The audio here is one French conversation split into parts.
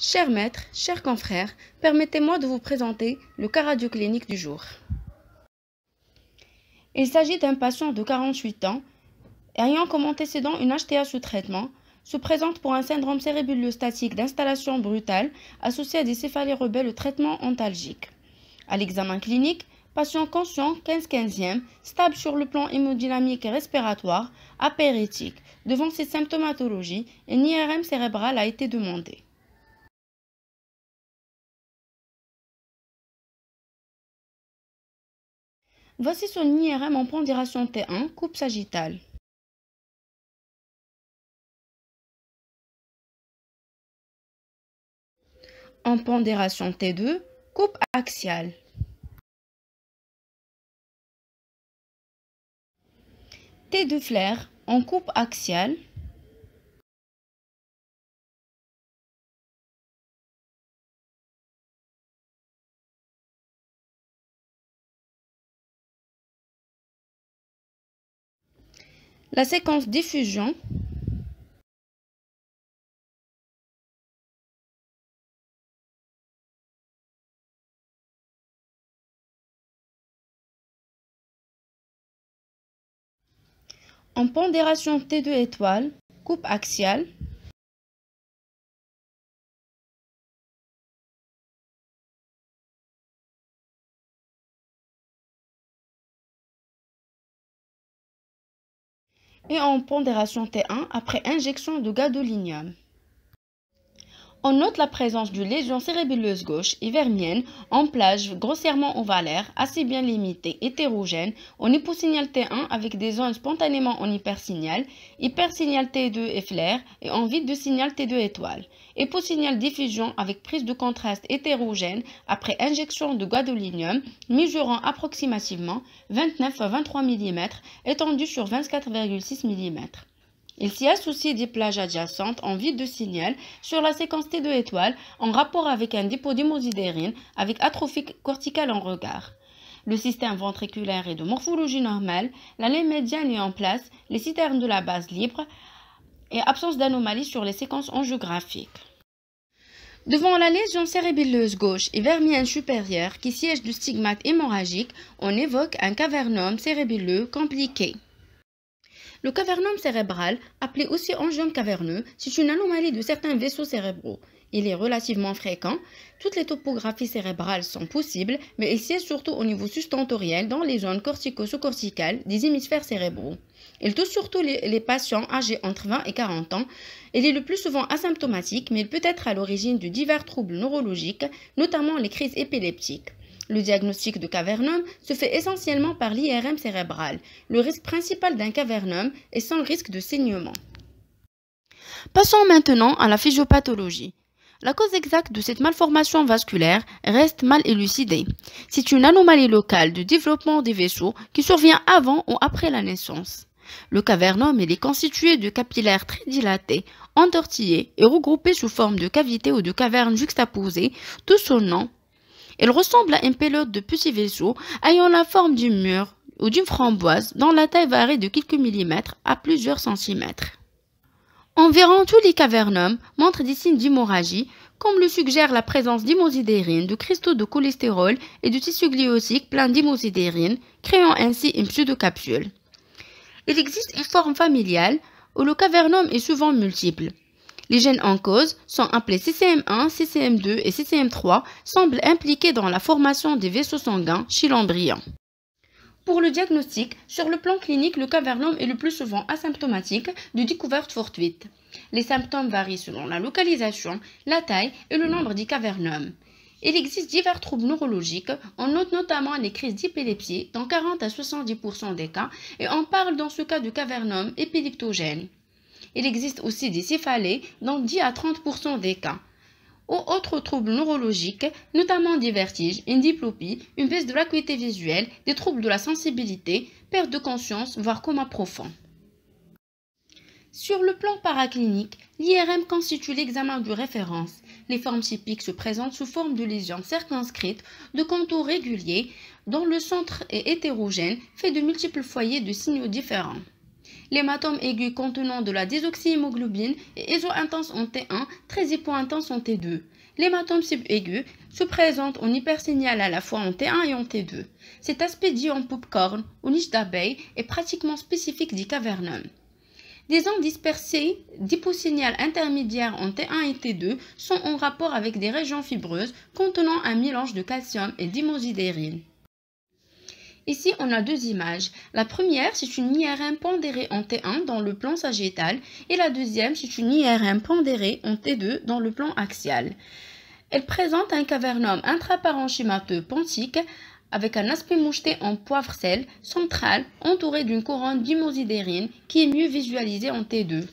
Chers maîtres, chers confrères, permettez-moi de vous présenter le cas radioclinique du jour. Il s'agit d'un patient de 48 ans, ayant comme antécédent une HTA sous traitement, se présente pour un syndrome cérébelleux-statique d'installation brutale associé à des céphalées rebelles au traitement antalgique. À l'examen clinique, patient conscient 15/15e, stable sur le plan hémodynamique et respiratoire, apéritique. Devant ces symptomatologies, une IRM cérébrale a été demandée. Voici son IRM en pondération T1, coupe sagittale. En pondération T2, coupe axiale. T2 flair en coupe axiale. La séquence diffusion. En pondération T2 étoile, coupe axiale. Et en pondération T1 après injection de gadolinium. On note la présence d'une lésion cérébelleuse gauche et vermienne en plage grossièrement ovalaire, assez bien limitée, hétérogène, en hyposignal T1 avec des zones spontanément en hypersignal T2 et flair et en vide de signal T2 étoile. Hyposignal diffusion avec prise de contraste hétérogène après injection de gadolinium mesurant approximativement 29 à 23 mm, étendu sur 24,6 mm. Il s'y associe des plages adjacentes en vide de signal sur la séquence T2 étoile en rapport avec un dépôt d'hémosiderine avec atrophie corticale en regard. Le système ventriculaire est de morphologie normale, la ligne médiane est en place, les citernes de la base libres et absence d'anomalie sur les séquences angiographiques. Devant la lésion cérébelleuse gauche et vermienne supérieure qui siège du stigmate hémorragique, on évoque un cavernome cérébelleux compliqué. Le cavernome cérébral, appelé aussi angiome caverneux, c'est une anomalie de certains vaisseaux cérébraux. Il est relativement fréquent. Toutes les topographies cérébrales sont possibles, mais il siège surtout au niveau sustentoriel dans les zones cortico-sous-corticales des hémisphères cérébraux. Il touche surtout les patients âgés entre 20 et 40 ans. Il est le plus souvent asymptomatique, mais il peut être à l'origine de divers troubles neurologiques, notamment les crises épileptiques. Le diagnostic de cavernome se fait essentiellement par l'IRM cérébral. Le risque principal d'un cavernome est sans risque de saignement. Passons maintenant à la physiopathologie. La cause exacte de cette malformation vasculaire reste mal élucidée. C'est une anomalie locale de développement des vaisseaux qui survient avant ou après la naissance. Le cavernome est constitué de capillaires très dilatés, entortillés et regroupés sous forme de cavités ou de cavernes juxtaposées, d'où son nom. Il ressemble à une pelote de petits vaisseaux ayant la forme d'une mûre ou d'une framboise dont la taille varie de quelques millimètres à plusieurs centimètres. Environ tous les cavernomes montrent des signes d'hémorragie, comme le suggère la présence d'hémosiderine, de cristaux de cholestérol et de tissu glyosique plein d'hémosiderine, créant ainsi une pseudocapsule. Il existe une forme familiale où le cavernome est souvent multiple. Les gènes en cause sont appelés CCM1, CCM2 et CCM3, semblent impliqués dans la formation des vaisseaux sanguins chez l'embryon. Pour le diagnostic, sur le plan clinique, le cavernome est le plus souvent asymptomatique de découverte fortuite. Les symptômes varient selon la localisation, la taille et le nombre des cavernomes. Il existe divers troubles neurologiques, on note notamment les crises d'épilepsie dans 40 à 70% des cas et on parle dans ce cas de cavernome épileptogène. Il existe aussi des céphalées dans 10 à 30% des cas. Ou autres troubles neurologiques, notamment des vertiges, une diplopie, une baisse de l'acuité visuelle, des troubles de la sensibilité, perte de conscience, voire coma profond. Sur le plan paraclinique, l'IRM constitue l'examen de référence. Les formes typiques se présentent sous forme de lésions circonscrites, de contours réguliers, dont le centre est hétérogène, fait de multiples foyers de signaux différents. l'hématome aigu contenant de la désoxyhémoglobine est iso-intense en T1, très hypo-intense en T2. L'hématome subaigu se présente en hypersignal à la fois en T1 et en T2. Cet aspect dit en popcorn ou niche d'abeille est pratiquement spécifique du cavernum. Des ondes dispersées d'hyposignal intermédiaire en T1 et T2 sont en rapport avec des régions fibreuses contenant un mélange de calcium et d'imosidérine. Ici, on a deux images. La première, c'est une IRM pondérée en T1 dans le plan sagittal et la deuxième, c'est une IRM pondérée en T2 dans le plan axial. Elle présente un cavernum intraparenchymateux pontique avec un aspect moucheté en poivre-sel central entouré d'une couronne d'imosidérine qui est mieux visualisée en T2.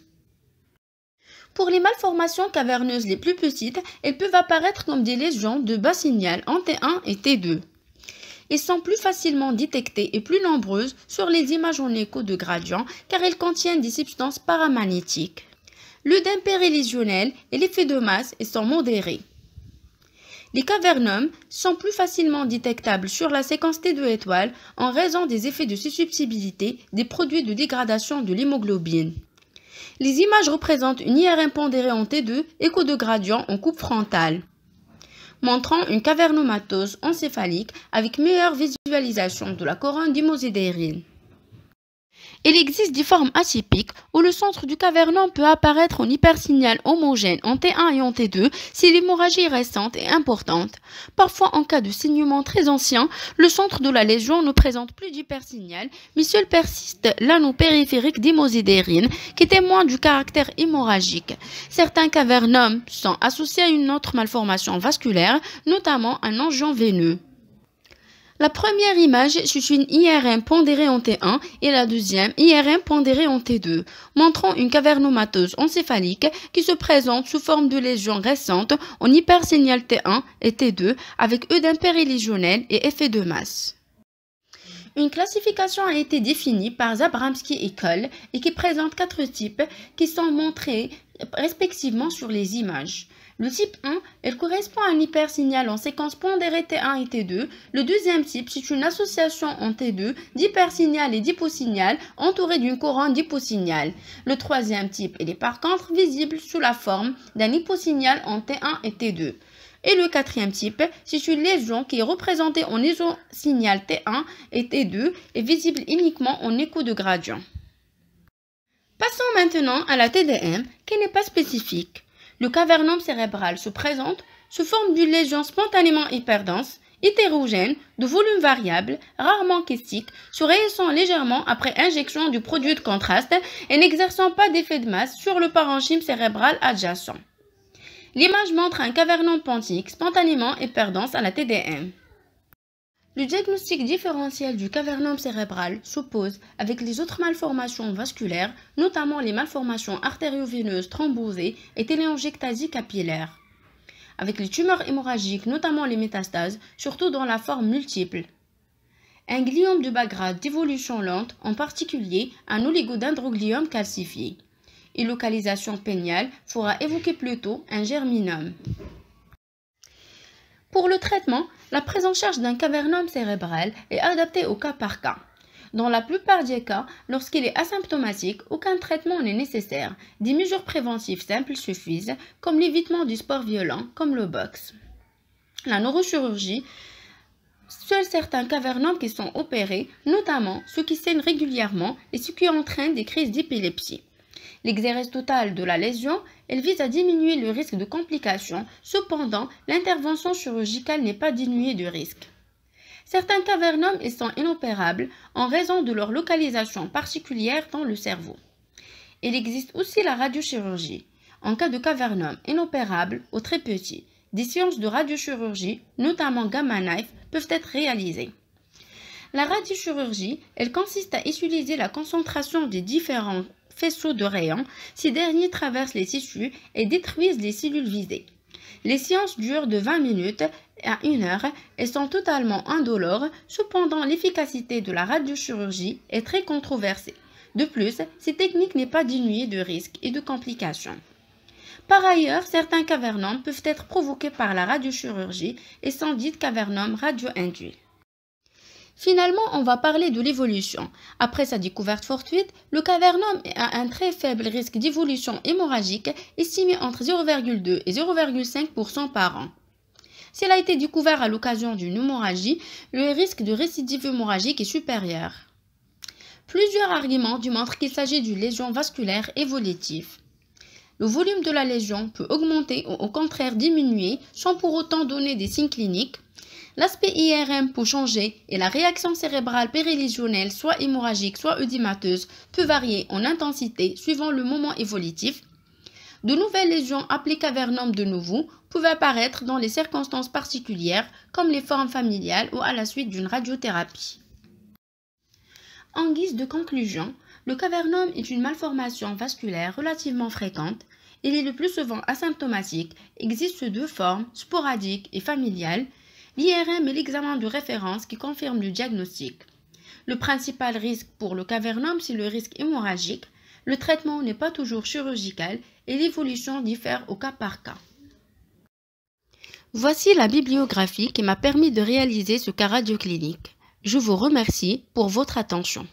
Pour les malformations caverneuses les plus petites, elles peuvent apparaître comme des lésions de bas signal en T1 et T2. Elles sont plus facilement détectées et plus nombreuses sur les images en écho de gradient car elles contiennent des substances paramagnétiques. L'œdème périlésionnel et l'effet de masse sont modérés. Les cavernums sont plus facilement détectables sur la séquence T2 étoile en raison des effets de susceptibilité des produits de dégradation de l'hémoglobine. Les images représentent une IRM pondérée en T2 écho de gradient en coupe frontale, montrant une cavernomatose encéphalique avec meilleure visualisation de la couronne d'imosidérine. Il existe des formes atypiques où le centre du cavernum peut apparaître en hypersignal homogène en T1 et en T2 si l'hémorragie récente est importante. Parfois, en cas de saignement très ancien, le centre de la lésion ne présente plus d'hypersignal, mais seul persiste l'anneau périphérique d'imosidérine qui témoigne du caractère hémorragique. Certains cavernums sont associés à une autre malformation vasculaire, notamment un angine veineux. La première image, c'est une IRM pondérée en T1 et la deuxième IRM pondérée en T2, montrant une cavernomatose encéphalique qui se présente sous forme de lésion récente en hypersignal T1 et T2 avec œdème périlésionnel et effet de masse. Une classification a été définie par Zabramski et Cole et qui présente 4 types qui sont montrés respectivement sur les images. Le type 1, elle correspond à un hypersignal en séquence pondérée T1 et T2. Le deuxième type, c'est une association en T2 d'hypersignal et d'hyposignal entourée d'une couronne d'hyposignal. Le troisième type, elle est par contre visible sous la forme d'un hyposignal en T1 et T2. Et le quatrième type, c'est une lésion qui est représentée en isosignal T1 et T2 et visible uniquement en écho de gradient. Passons maintenant à la TDM qui n'est pas spécifique. Le cavernum cérébral se présente sous forme d'une lésion spontanément hyperdense, hétérogène, de volume variable, rarement kystique, se réhissant légèrement après injection du produit de contraste et n'exerçant pas d'effet de masse sur le parenchyme cérébral adjacent. L'image montre un cavernum pontique spontanément hyperdense à la TDM. Le diagnostic différentiel du cavernum cérébral s'oppose avec les autres malformations vasculaires, notamment les malformations artério-veineuses thrombosées et téléangiectasie capillaire, avec les tumeurs hémorragiques, notamment les métastases, surtout dans la forme multiple. Un gliome de bas grade d'évolution lente, en particulier un oligodendrogliome calcifié. Et localisation péniale fera évoquer plutôt un germinome. Pour le traitement, la prise en charge d'un cavernum cérébral est adaptée au cas par cas. Dans la plupart des cas, lorsqu'il est asymptomatique, aucun traitement n'est nécessaire. Des mesures préventives simples suffisent, comme l'évitement du sport violent, comme le boxe. La neurochirurgie, seuls certains cavernums qui sont opérés, notamment ceux qui saignent régulièrement et ceux qui entraînent des crises d'épilepsie. L'exérèse totale de la lésion, elle vise à diminuer le risque de complications. Cependant, l'intervention chirurgicale n'est pas dénuée de risque. Certains cavernums sont inopérables en raison de leur localisation particulière dans le cerveau. Il existe aussi la radiochirurgie. En cas de cavernum inopérable ou très petit, des séances de radiochirurgie, notamment gamma knife, peuvent être réalisées. La radiochirurgie, elle consiste à utiliser la concentration des différents faisceaux de rayons. Ces derniers traversent les tissus et détruisent les cellules visées. Les séances durent de 20 minutes à 1 heure et sont totalement indolores. Cependant, l'efficacité de la radiochirurgie est très controversée. De plus, cette technique n'est pas dénuée de risques et de complications. Par ailleurs, certains cavernums peuvent être provoqués par la radiochirurgie et sont dits cavernums radio-induits. Finalement, on va parler de l'évolution. Après sa découverte fortuite, le cavernome a un très faible risque d'évolution hémorragique, estimé entre 0,2 et 0,5% par an. S'il a été découvert à l'occasion d'une hémorragie, le risque de récidive hémorragique est supérieur. Plusieurs arguments démontrent qu'il s'agit d'une lésion vasculaire évolutive. Le volume de la lésion peut augmenter ou au contraire diminuer sans pour autant donner des signes cliniques. L'aspect IRM peut changer et la réaction cérébrale périlésionnelle, soit hémorragique, soit œdémateuse, peut varier en intensité suivant le moment évolutif. De nouvelles lésions appelées cavernome de nouveau peuvent apparaître dans les circonstances particulières comme les formes familiales ou à la suite d'une radiothérapie. En guise de conclusion, le cavernome est une malformation vasculaire relativement fréquente. Il est le plus souvent asymptomatique, existe deux formes, sporadiques et familiales. L'IRM est l'examen de référence qui confirme le diagnostic. Le principal risque pour le cavernome, c'est le risque hémorragique. Le traitement n'est pas toujours chirurgical et l'évolution diffère au cas par cas. Voici la bibliographie qui m'a permis de réaliser ce cas radioclinique. Je vous remercie pour votre attention.